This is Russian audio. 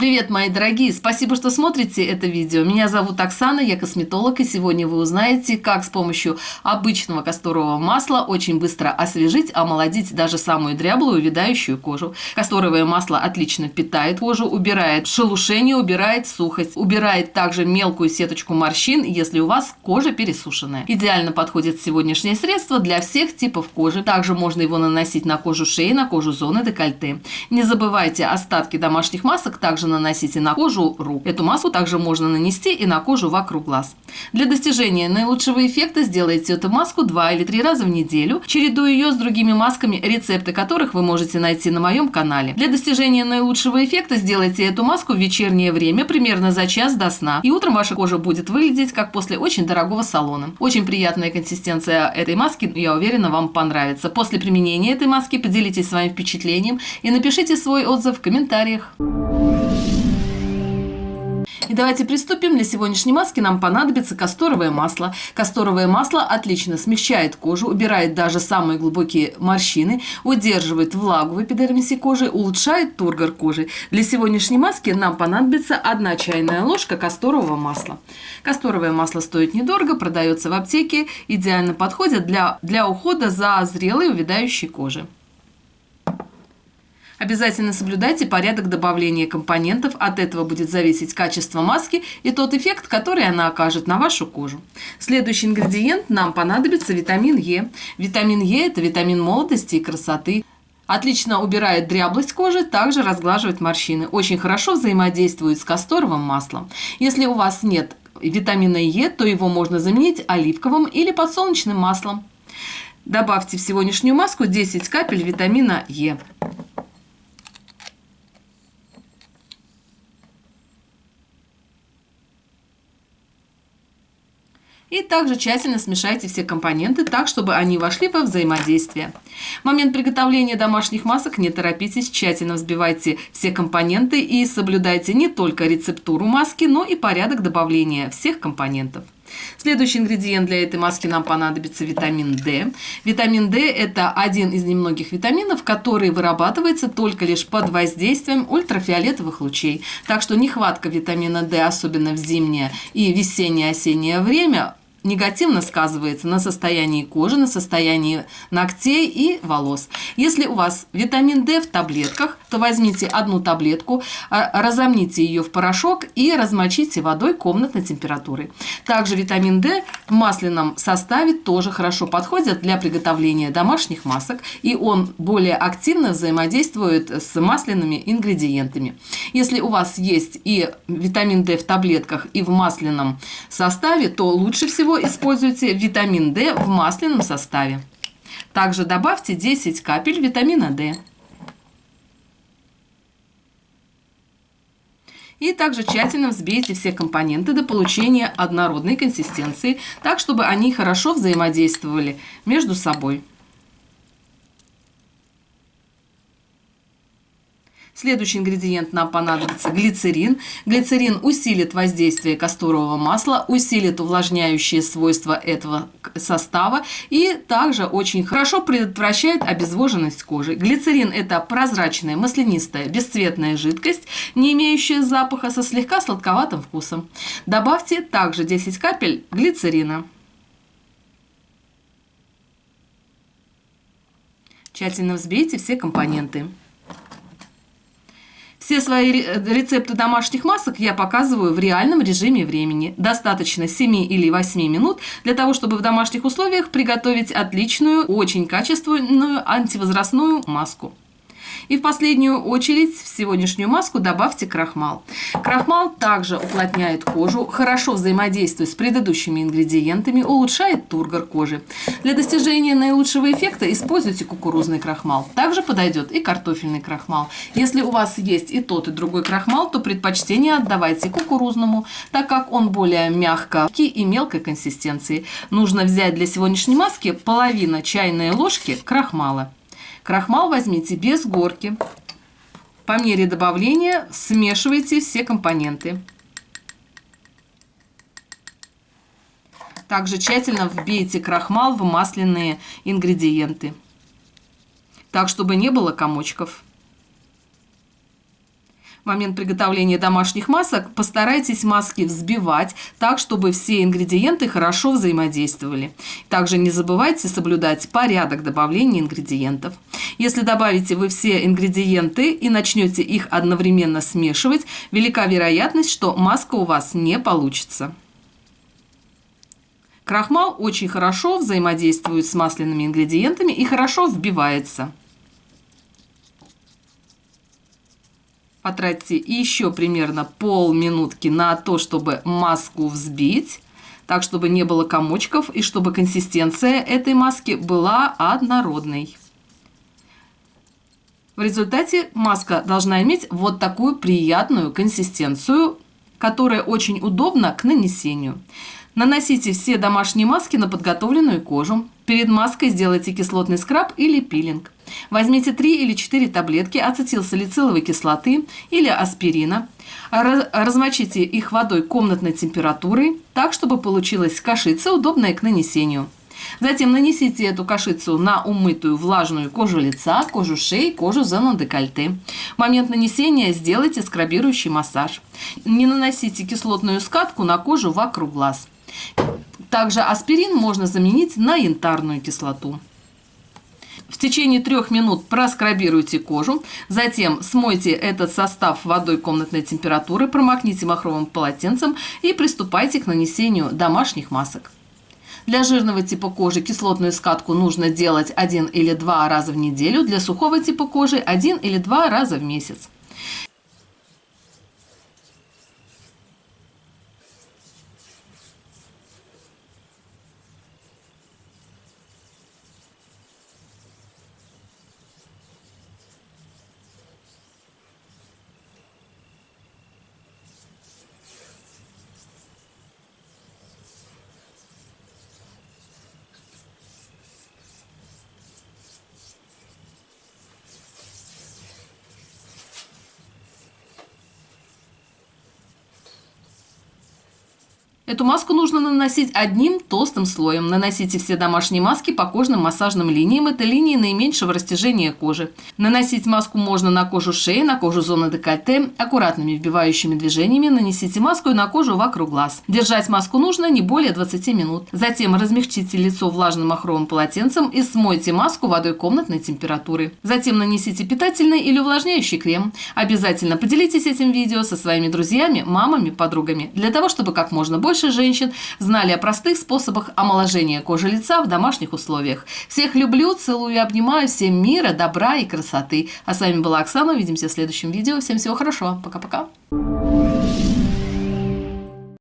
Привет, мои дорогие! Спасибо, что смотрите это видео. Меня зовут Оксана, я косметолог, и сегодня вы узнаете, как с помощью обычного касторового масла очень быстро освежить, омолодить даже самую дряблую, увядающую кожу. Касторовое масло отлично питает кожу, убирает шелушение, убирает сухость, убирает также мелкую сеточку морщин, если у вас кожа пересушенная. Идеально подходит сегодняшнее средство для всех типов кожи. Также можно его наносить на кожу шеи, на кожу зоны декольте. Не забывайте, остатки домашних масок также наносите на кожу рук. Эту маску также можно нанести и на кожу вокруг глаз. Для достижения наилучшего эффекта сделайте эту маску 2 или 3 раза в неделю, чередуя ее с другими масками, рецепты которых вы можете найти на моем канале. Для достижения наилучшего эффекта сделайте эту маску в вечернее время, примерно за час до сна, и утром ваша кожа будет выглядеть как после очень дорогого салона. Очень приятная консистенция этой маски, я уверена, вам понравится. После применения этой маски поделитесь своим впечатлением и напишите свой отзыв в комментариях. И давайте приступим. Для сегодняшней маски нам понадобится касторовое масло. Касторовое масло отлично смягчает кожу, убирает даже самые глубокие морщины, удерживает влагу в эпидермисе кожи, улучшает тургор кожи. Для сегодняшней маски нам понадобится 1 чайная ложка касторового масла. Касторовое масло стоит недорого, продается в аптеке, идеально подходит для ухода за зрелой увядающей кожей. Обязательно соблюдайте порядок добавления компонентов, от этого будет зависеть качество маски и тот эффект, который она окажет на вашу кожу. Следующий ингредиент нам понадобится витамин Е. Витамин Е – это витамин молодости и красоты. Отлично убирает дряблость кожи, также разглаживает морщины. Очень хорошо взаимодействует с касторовым маслом. Если у вас нет витамина Е, то его можно заменить оливковым или подсолнечным маслом. Добавьте в сегодняшнюю маску 10 капель витамина Е. И также тщательно смешайте все компоненты так, чтобы они вошли во взаимодействие. В момент приготовления домашних масок не торопитесь, тщательно взбивайте все компоненты и соблюдайте не только рецептуру маски, но и порядок добавления всех компонентов. Следующий ингредиент для этой маски нам понадобится витамин D. Витамин D – это один из немногих витаминов, который вырабатывается только лишь под воздействием ультрафиолетовых лучей. Так что нехватка витамина D, особенно в зимнее и весеннее-осеннее время, негативно сказывается на состоянии кожи, на состоянии ногтей и волос. Если у вас витамин D в таблетках, то возьмите 1 таблетку, разомните ее в порошок и размочите водой комнатной температуры. Также витамин D в масляном составе тоже хорошо подходит для приготовления домашних масок, и он более активно взаимодействует с масляными ингредиентами. Если у вас есть и витамин D в таблетках, и в масляном составе, то лучше всего используйте витамин D в масляном составе. Также добавьте 10 капель витамина D. И также тщательно взбейте все компоненты до получения однородной консистенции, так чтобы они хорошо взаимодействовали между собой. Следующий ингредиент нам понадобится глицерин. Глицерин усилит воздействие касторового масла, усилит увлажняющие свойства этого состава и также очень хорошо предотвращает обезвоженность кожи. Глицерин – это прозрачная, маслянистая, бесцветная жидкость, не имеющая запаха, со слегка сладковатым вкусом. Добавьте также 10 капель глицерина. Тщательно взбейте все компоненты. Все свои рецепты домашних масок я показываю в реальном режиме времени. Достаточно 7 или 8 минут для того, чтобы в домашних условиях приготовить отличную, очень качественную антивозрастную маску. И в последнюю очередь в сегодняшнюю маску добавьте крахмал. Крахмал также уплотняет кожу, хорошо взаимодействует с предыдущими ингредиентами, улучшает тургор кожи. Для достижения наилучшего эффекта используйте кукурузный крахмал. Также подойдет и картофельный крахмал. Если у вас есть и тот, и другой крахмал, то предпочтение отдавайте кукурузному, так как он более мягкий и мелкой консистенции. Нужно взять для сегодняшней маски половину чайной ложки крахмала. Крахмал возьмите без горки. По мере добавления смешивайте все компоненты. Также тщательно вбейте крахмал в масляные ингредиенты, так, чтобы не было комочков. В момент приготовления домашних масок постарайтесь маски взбивать так, чтобы все ингредиенты хорошо взаимодействовали. Также не забывайте соблюдать порядок добавления ингредиентов. Если добавите вы все ингредиенты и начнете их одновременно смешивать, велика вероятность, что маска у вас не получится. Крахмал очень хорошо взаимодействует с масляными ингредиентами и хорошо вбивается. Потратьте еще примерно полминутки на то, чтобы маску взбить, так, чтобы не было комочков и чтобы консистенция этой маски была однородной. В результате маска должна иметь вот такую приятную консистенцию, которая очень удобна к нанесению. Наносите все домашние маски на подготовленную кожу. Перед маской сделайте кислотный скраб или пилинг. Возьмите 3 или 4 таблетки ацетилсалициловой кислоты или аспирина. Размочите их водой комнатной температуры, так, чтобы получилась кашица, удобная к нанесению. Затем нанесите эту кашицу на умытую влажную кожу лица, кожу шеи, кожу зоны декольте. В момент нанесения сделайте скрабирующий массаж. Не наносите кислотную скатку на кожу вокруг глаз. Также аспирин можно заменить на янтарную кислоту. В течение 3 минут проскрабируйте кожу, затем смойте этот состав водой комнатной температуры, промокните махровым полотенцем и приступайте к нанесению домашних масок. Для жирного типа кожи кислотную скатку нужно делать 1 или 2 раза в неделю, для сухого типа кожи 1 или 2 раза в месяц. Эту маску нужно наносить одним толстым слоем. Наносите все домашние маски по кожным массажным линиям. Это линии наименьшего растяжения кожи. Наносить маску можно на кожу шеи, на кожу зоны декольте. Аккуратными вбивающими движениями нанесите маску и на кожу вокруг глаз. Держать маску нужно не более 20 минут. Затем размягчите лицо влажным махровым полотенцем и смойте маску водой комнатной температуры. Затем нанесите питательный или увлажняющий крем. Обязательно поделитесь этим видео со своими друзьями, мамами, подругами, для того, чтобы как можно больше женщин знали о простых способах омоложения кожи лица в домашних условиях. Всех люблю, целую и обнимаю. Всем мира, добра и красоты. А с вами была Оксана. Увидимся в следующем видео. Всем всего хорошего. Пока-пока.